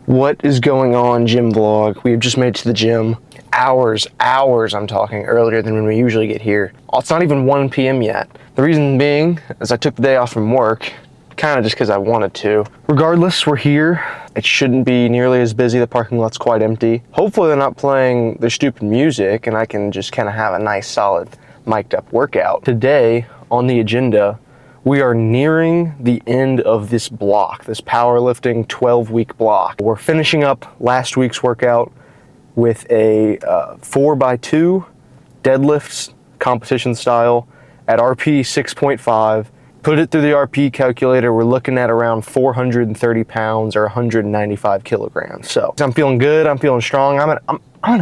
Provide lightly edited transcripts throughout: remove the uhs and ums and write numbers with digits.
What is going on, gym vlog? We've just made it to the gym. Hours, I'm talking, earlier than when we usually get here. It's not even 1 p.m. yet. The reason being is I took the day off from work, kind of just because I wanted to. Regardless, we're here. It shouldn't be nearly as busy. The parking lot's quite empty. Hopefully they're not playing their stupid music and I can just kind of have a nice, solid, mic'd up workout. Today, on the agenda, we are nearing the end of this block, this powerlifting 12-week block. We're finishing up last week's workout with a 4x2 deadlifts competition style at RP 6.5. Put it through the RP calculator, we're looking at around 430 pounds or 195 kilograms. So I'm feeling good, I'm feeling strong. I'm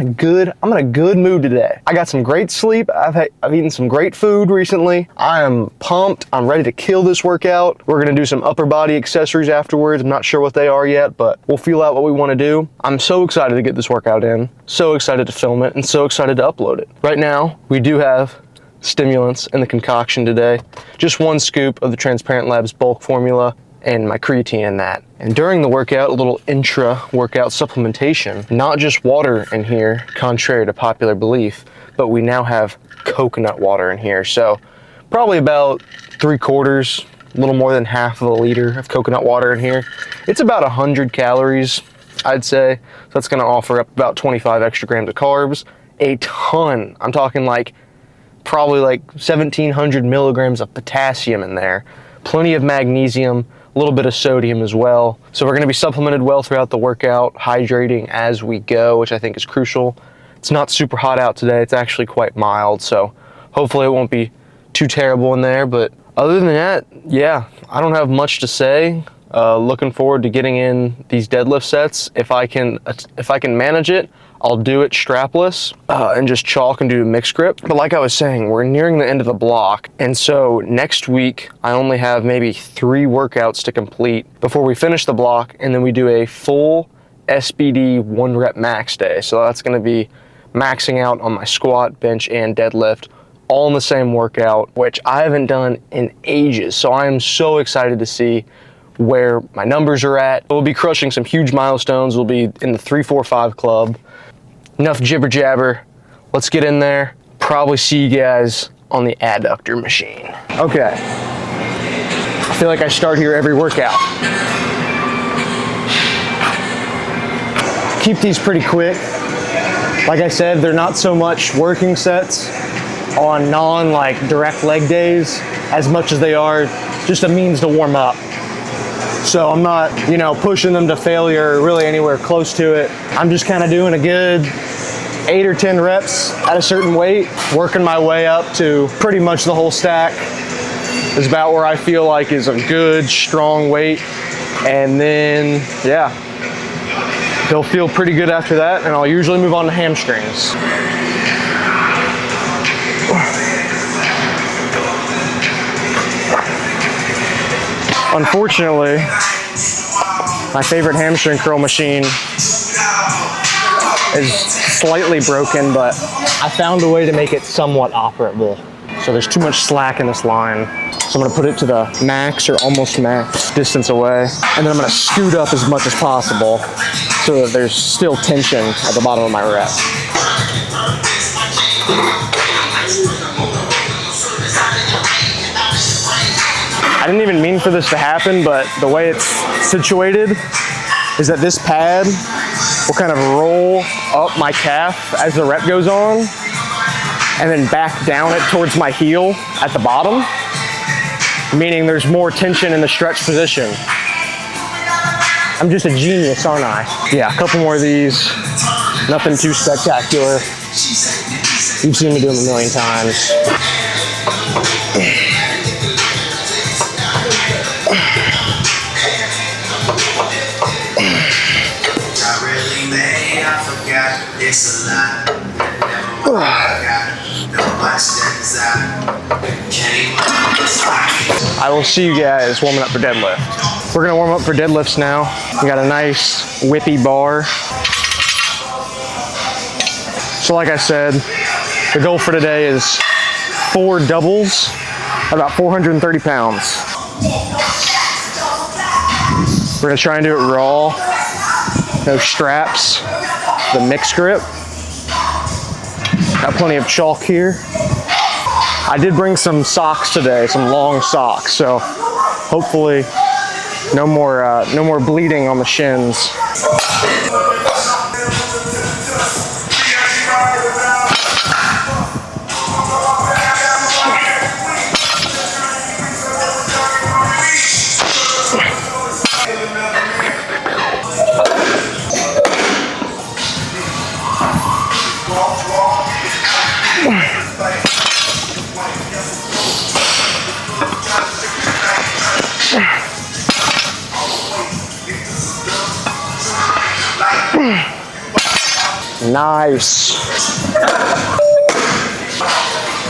in a good mood today. I got some great sleep. I've eaten some great food recently. I am pumped. I'm ready to kill this workout. We're gonna do some upper body accessories afterwards. I'm not sure what they are yet, but we'll feel out what we wanna do. I'm so excited to get this workout in, so excited to film it, and so excited to upload it. Right now, we do have stimulants in the concoction today. Just 1 scoop of the Transparent Labs bulk formula and my creatine in that. And during the workout, a little intra-workout supplementation, not just water in here, contrary to popular belief, but we now have coconut water in here. So probably about 3/4, a little more than half of a liter of coconut water in here. It's about 100 calories, I'd say. So that's gonna offer up about 25 extra grams of carbs, a ton. I'm talking probably 1,700 milligrams of potassium in there, plenty of magnesium, a little bit of sodium as well. So we're gonna be supplemented well throughout the workout, hydrating as we go, which I think is crucial. It's not super hot out today, it's actually quite mild, so hopefully it won't be too terrible in there. But other than that, yeah, I don't have much to say. Looking forward to getting in these deadlift sets. If I can manage it, I'll do it strapless and just chalk and do a mixed grip. But like I was saying, we're nearing the end of the block. And so next week, I only have maybe 3 workouts to complete before we finish the block. And then we do a full SBD 1 rep max day. So that's gonna be maxing out on my squat, bench, and deadlift, all in the same workout, which I haven't done in ages. So I am so excited to see where my numbers are at. We'll be crushing some huge milestones. We'll be in the 3-4-5 club. Enough jibber jabber. Let's get in there. Probably see you guys on the adductor machine. Okay. I feel like I start here every workout. Keep these pretty quick. Like I said, they're not so much working sets on direct leg days as much as they are just a means to warm up. So I'm not, pushing them to failure or really anywhere close to it. I'm just kind of doing a good 8 or 10 reps at a certain weight, working my way up to pretty much the whole stack is about where I feel like is a good, strong weight. And then, yeah, they'll feel pretty good after that, and I'll usually move on to hamstrings. Unfortunately, my favorite hamstring curl machine is slightly broken, but I found a way to make it somewhat operable. So there's too much slack in this line. So I'm gonna put it to the max or almost max distance away. And then I'm gonna scoot up as much as possible so that there's still tension at the bottom of my rep. I didn't even mean for this to happen, but the way it's situated is that this pad will kind of roll up my calf as the rep goes on and then back down it towards my heel at the bottom, meaning there's more tension in the stretch position. I'm just a genius, aren't I? Yeah, a couple more of these. Nothing too spectacular. You've seen me do them a million times. I will see you guys warming up for deadlift. We're gonna warm up for deadlifts now. We got a nice whippy bar. So like I said, the goal for today is 4 doubles, about 430 pounds. We're gonna try and do it raw. No straps. The mix grip. Got plenty of chalk here. I did bring some socks today, some long socks, so hopefully no more bleeding on the shins. Nice.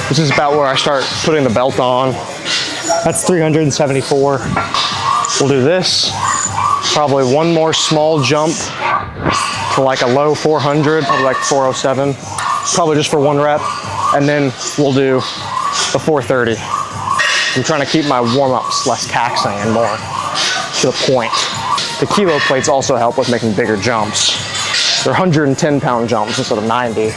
This is about where I start putting the belt on. That's 374. We'll do this. Probably one more small jump to like a low 400, probably like 407. Probably just for one rep. And then we'll do the 430. I'm trying to keep my warm-ups less taxing and more to the point. The kilo plates also help with making bigger jumps. They're 110-pound jumps instead of 90.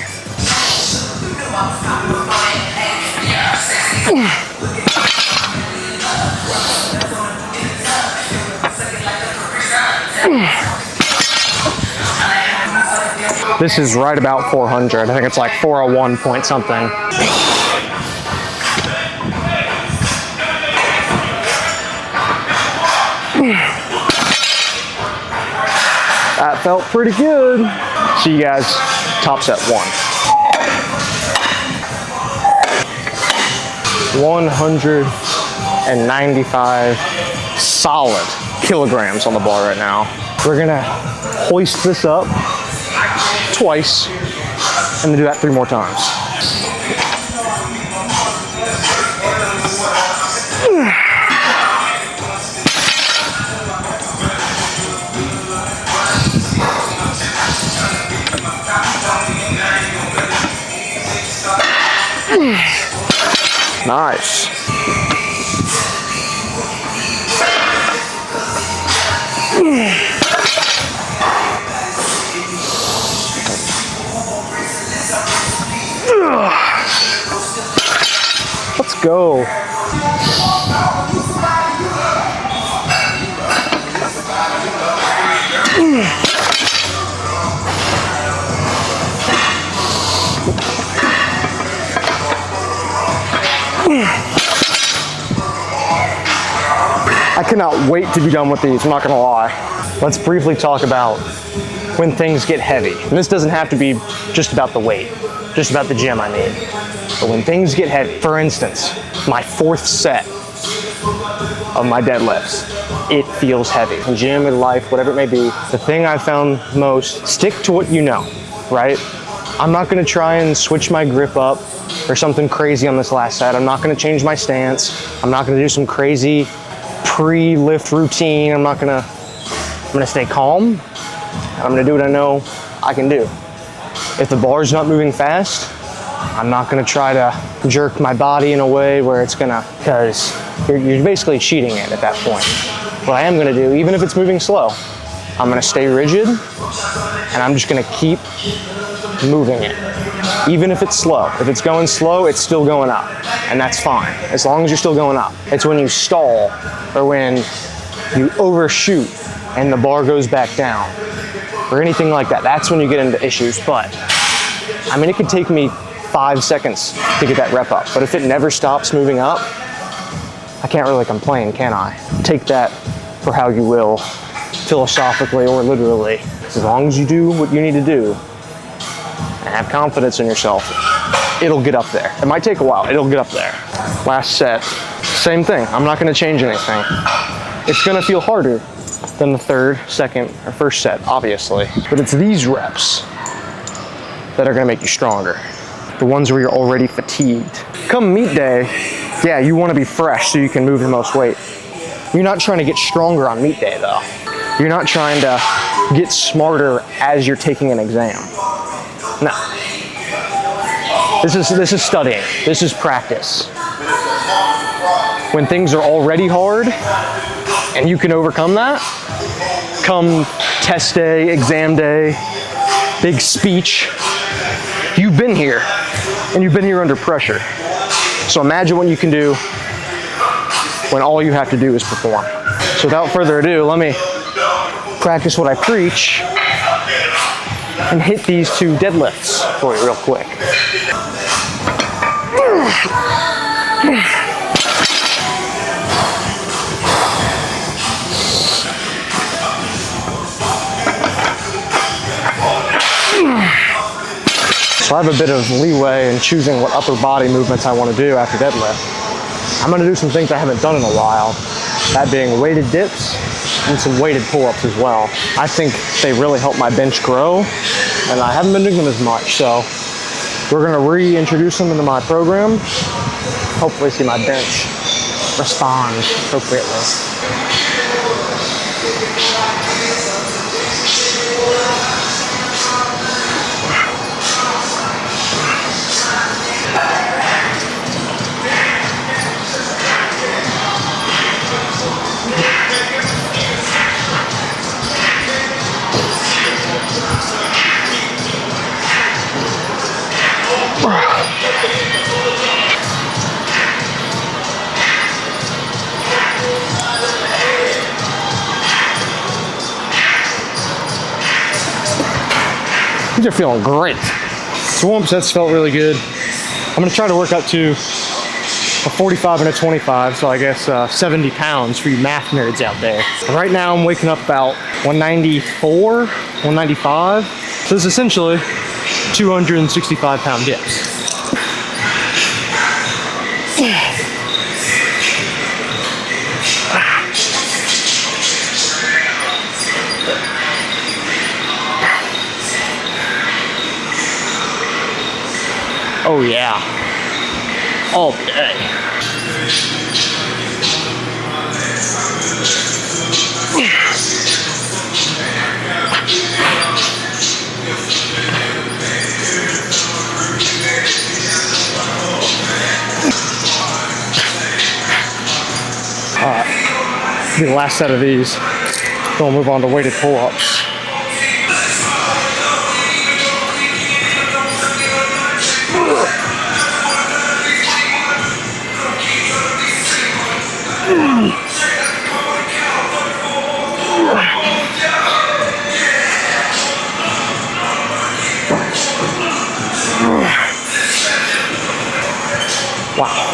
This is right about 400. I think it's like 401 point something. That felt pretty good. See you guys, top set 1. 195 solid kilograms on the bar right now. We're gonna hoist this up twice and then do that 3 more times. Nice. Let's go. I cannot wait to be done with these, I'm not gonna lie. Let's briefly talk about when things get heavy. And this doesn't have to be just about the weight, just about the gym, I mean. But when things get heavy, for instance, my 4th set of my deadlifts, it feels heavy. In gym, in life, whatever it may be, the thing I found most, stick to what you know, right? I'm not gonna try and switch my grip up or something crazy on this last set. I'm not gonna change my stance. I'm not gonna do some crazy pre-lift routine. I'm gonna stay calm. I'm gonna do what I know I can do. If the bar's not moving fast, I'm not gonna try to jerk my body in a way where it's gonna, because you're basically cheating it at that point. What I am gonna do, even if it's moving slow, I'm gonna stay rigid and I'm just gonna keep moving it. Even if it's slow. If it's going slow, it's still going up. And that's fine, as long as you're still going up. It's when you stall or when you overshoot and the bar goes back down or anything like that. That's when you get into issues. But I mean, it could take me 5 seconds to get that rep up. But if it never stops moving up, I can't really complain, can I? Take that for how you will, philosophically or literally. As long as you do what you need to do and have confidence in yourself, it'll get up there. It might take a while, it'll get up there. Last set, same thing. I'm not gonna change anything. It's gonna feel harder than the 3rd, 2nd, or 1st set, obviously. But it's these reps that are gonna make you stronger. The ones where you're already fatigued. Come meet day, yeah, you wanna be fresh so you can move the most weight. You're not trying to get stronger on meet day though. You're not trying to get smarter as you're taking an exam. No. This is studying. This is practice. When things are already hard and you can overcome that, come test day, exam day, big speech. You've been here, and you've been here under pressure. So imagine what you can do when all you have to do is perform. So without further ado, let me practice what I preach and hit these 2 deadlifts for you real quick. So I have a bit of leeway in choosing what upper body movements I want to do after deadlift. I'm going to do some things I haven't done in a while, that being weighted dips and some weighted pull-ups as well. I think they really help my bench grow, and I haven't been doing them as much, so we're going to reintroduce them into my program. Hopefully see my bench respond appropriately. These are feeling great. The warm-up sets felt really good. I'm gonna try to work up to a 45 and a 25, so I guess 70 pounds for you math nerds out there. And right now I'm waking up about 194, 195. So this is essentially 265 pound dips. Oh yeah, all day. All right, be the last set of these. Then we'll move on to weighted pull-ups. Wow.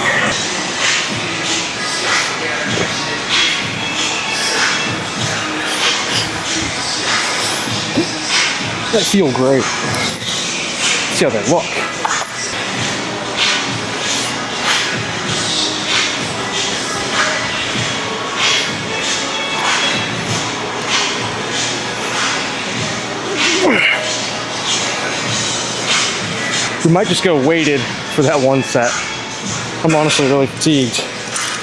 They feel great. See how they look. We might just go weighted for that one set. I'm honestly really fatigued,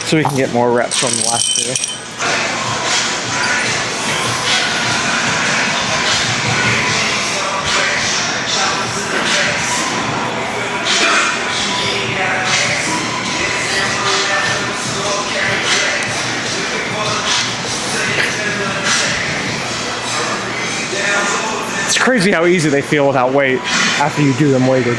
so we can get more reps from the last 2. It's crazy how easy they feel without weight after you do them weighted.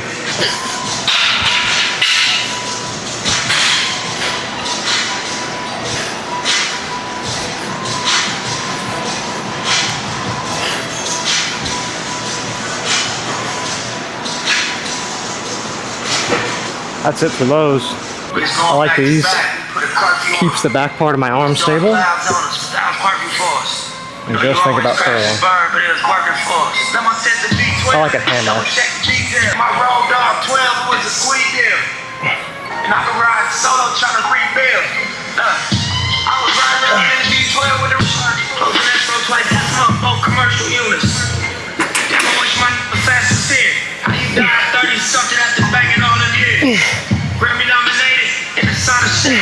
That's it for those. I like these. Keeps the back part of my arm stable. And just think about curling. I like a hammer. My road dog 12 was a squeak deal. And I could ride solo trying to rebuild. I was riding around in the D12 with the closing that so twice. That's up both commercial units. Damn, I wish my was fast as here. How you died 30 something after banging all the years. Grammy nominated in the sun of shit.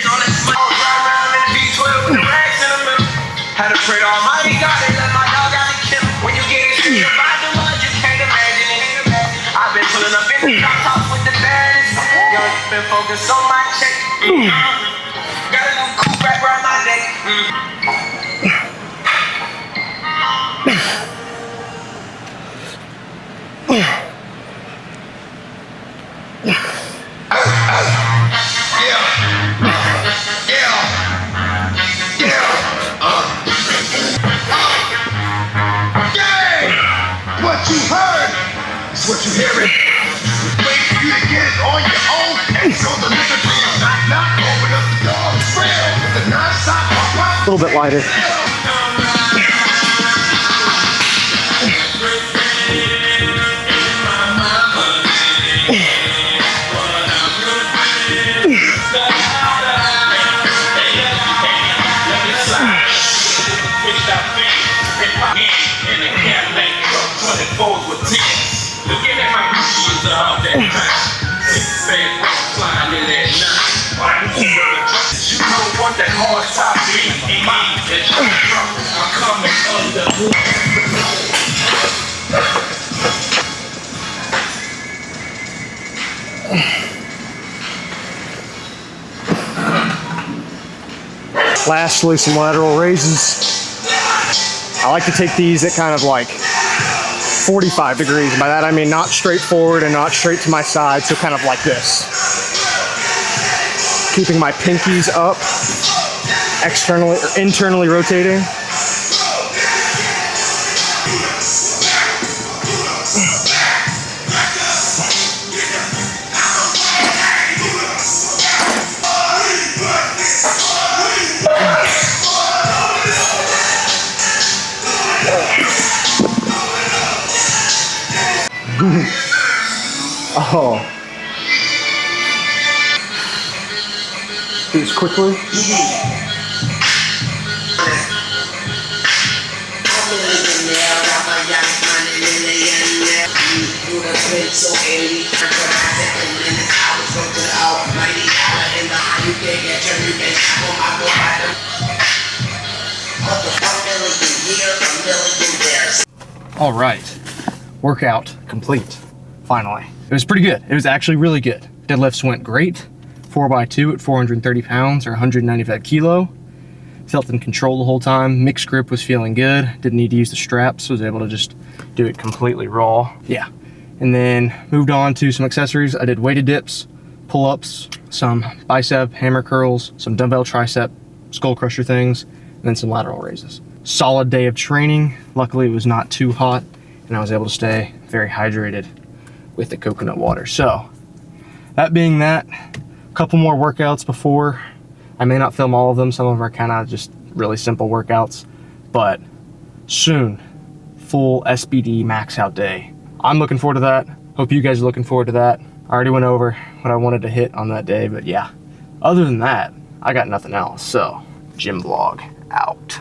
All that smoke. I was riding around in the D12 with the rags in the middle. Had to pray to Almighty God and let my dog out and kill him. When you get into your body, the mud, you can't imagine it. I've been pulling up in the top with the baddest. Young, been focused on my check. Got a new coupe wrap around my neck. What you heard is what you hearing. Wait for you to get it on your own. And so the liquor deal, knock, open up the door. Spread the non-stop pop. A little bit lighter. Lastly, some lateral raises. I like to take these at kind of like 45 degrees. By that I mean not straight forward and not straight to my side, so kind of like this. Keeping my pinkies up, externally or internally rotating. Oh. Do this quickly. All right, workout complete, finally. It was pretty good. It was actually really good. Deadlifts went great. 4x2 at 430 pounds or 195 kilo. Felt in control the whole time. Mixed grip was feeling good. Didn't need to use the straps. Was able to just do it completely raw. Yeah. And then moved on to some accessories. I did weighted dips, pull-ups, some bicep hammer curls, some dumbbell tricep skull crusher things, and then some lateral raises. Solid day of training. Luckily it was not too hot and I was able to stay very hydrated with the coconut water. So that being that, a couple more workouts before. I may not film all of them. Some of them are kind of just really simple workouts, but soon, full SBD max out day. I'm looking forward to that. Hope you guys are looking forward to that. I already went over what I wanted to hit on that day, but yeah. Other than that, I got nothing else. So, gym vlog out.